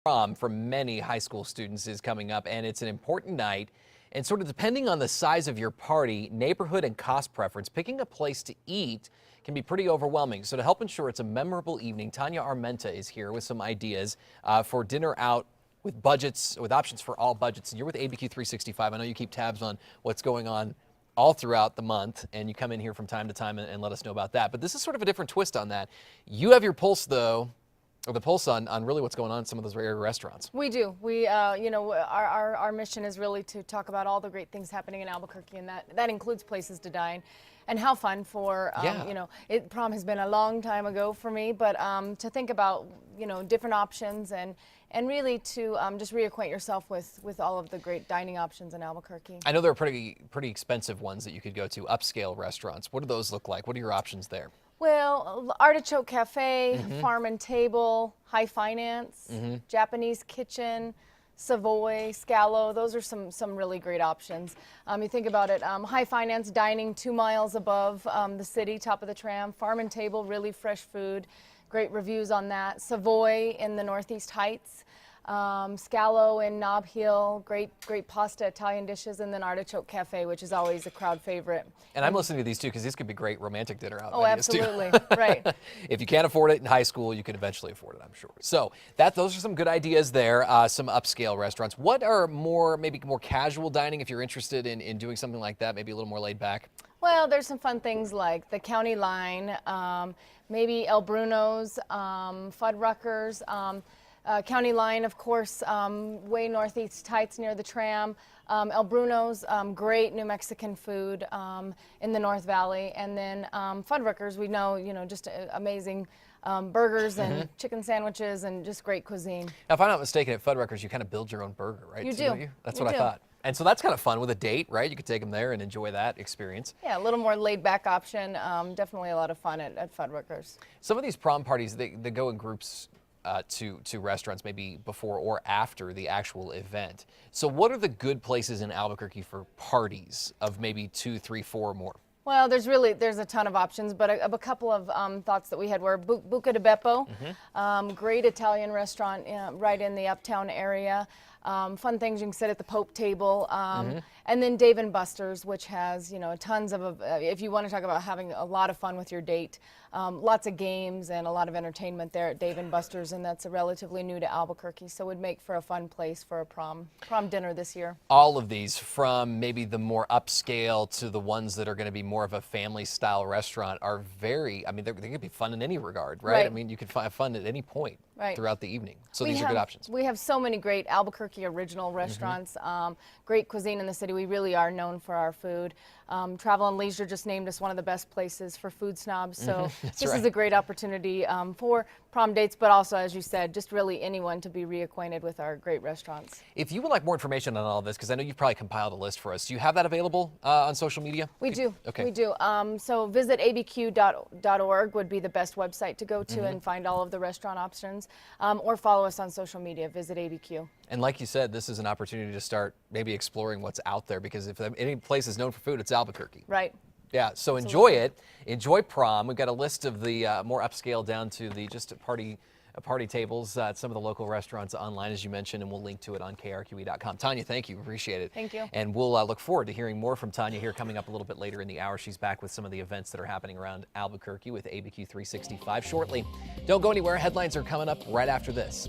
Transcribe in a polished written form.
Prom for many high school students is coming up, and it's an important night. And sort of depending on the size of your party, neighborhood, and cost preference, picking a place to eat can be pretty overwhelming. So to help ensure it's a memorable evening, Tanya Armenta is here with some ideas for dinner out with budgets, with options for all budgets. And you're with ABQ 365. I know you keep tabs on what's going on all throughout the month, and you come in here from time to time and let us know about that. But this is sort of a different twist on that. You have your pulse, though, or the pulse on really what's going on in some of those area restaurants. We do. Our mission is really to talk about all the great things happening in Albuquerque, and that includes places to dine. And how fun for, prom has been a long time ago for me, but to think about, different options and really to just reacquaint yourself with all of the great dining options in Albuquerque. I know there are pretty expensive ones that you could go to, upscale restaurants. What do those look like? What are your options there? Well, Artichoke Cafe, Farm and Table, High Finance, Japanese Kitchen, Savoy, Scalo. Those are some really great options. You think about it, High Finance dining 2 miles above the city, top of the tram. Farm and Table, really fresh food. Great reviews on that. Savoy in the Northeast Heights. Scalo in Nob Hill, great pasta Italian dishes, and then Artichoke Cafe, which is always a crowd favorite. And I'm listening to these too because these could be great romantic dinner out Oh, ideas absolutely, too. right. If you can't afford it in high school, you can eventually afford it, I'm sure. So those are some good ideas there, some upscale restaurants. What are maybe more casual dining if you're interested in doing something like that, maybe a little more laid back? Well, there's some fun things like the County Line, maybe El Bruno's, Fuddruckers, County Line, of course, way Northeast Heights near the tram. El Bruno's, great New Mexican food in the North Valley. And then Fuddruckers, we know, just amazing burgers and chicken sandwiches and just great cuisine. Now, if I'm not mistaken, at Fuddruckers, you kind of build your own burger, right? You too, do. Don't you? That's what I thought. And so that's kind of fun with a date, right? You could take them there and enjoy that experience. Yeah, a little more laid-back option. Definitely a lot of fun at Fuddruckers. Some of these prom parties, they go in groups to restaurants maybe before or after the actual event. So what are the good places in Albuquerque for parties of maybe 2, 3, 4 or more? Well, there's a ton of options, but a couple of thoughts that we had were Buca de Beppo, great Italian restaurant right in the uptown area. Fun things you can sit at the Pope table, and then Dave & Buster's, which has tons of if you want to talk about having a lot of fun with your date, lots of games and a lot of entertainment there at Dave & Buster's, and that's relatively new to Albuquerque, so would make for a fun place for a prom dinner this year. All of these, from maybe the more upscale to the ones that are going to be more of a family style restaurant, are they could be fun in any regard, right? I mean, you could find fun at any point throughout the evening. So these are good options. We have so many great Albuquerque original restaurants, great cuisine in the city. We really are known for our food. Travel and Leisure just named us one of the best places for food snobs. So this is a great opportunity for prom dates, but also, as you said, just really anyone to be reacquainted with our great restaurants. If you would like more information on all this, because I know you've probably compiled a list for us, do you have that available on social media? We do. Okay. We do. So visit abq.org would be the best website to go to and find all of the restaurant options, or follow us on social media. Visit ABQ. And like you said, this is an opportunity to start maybe exploring what's out there, because if any place is known for food, it's Albuquerque. Right. Yeah, so enjoy it. Enjoy prom. We've got a list of the more upscale down to the just party tables at some of the local restaurants online, as you mentioned, and we'll link to it on KRQE.com. Tanya, thank you. Appreciate it. Thank you. And we'll look forward to hearing more from Tanya here coming up a little bit later in the hour. She's back with some of the events that are happening around Albuquerque with ABQ 365 shortly. Don't go anywhere. Headlines are coming up right after this.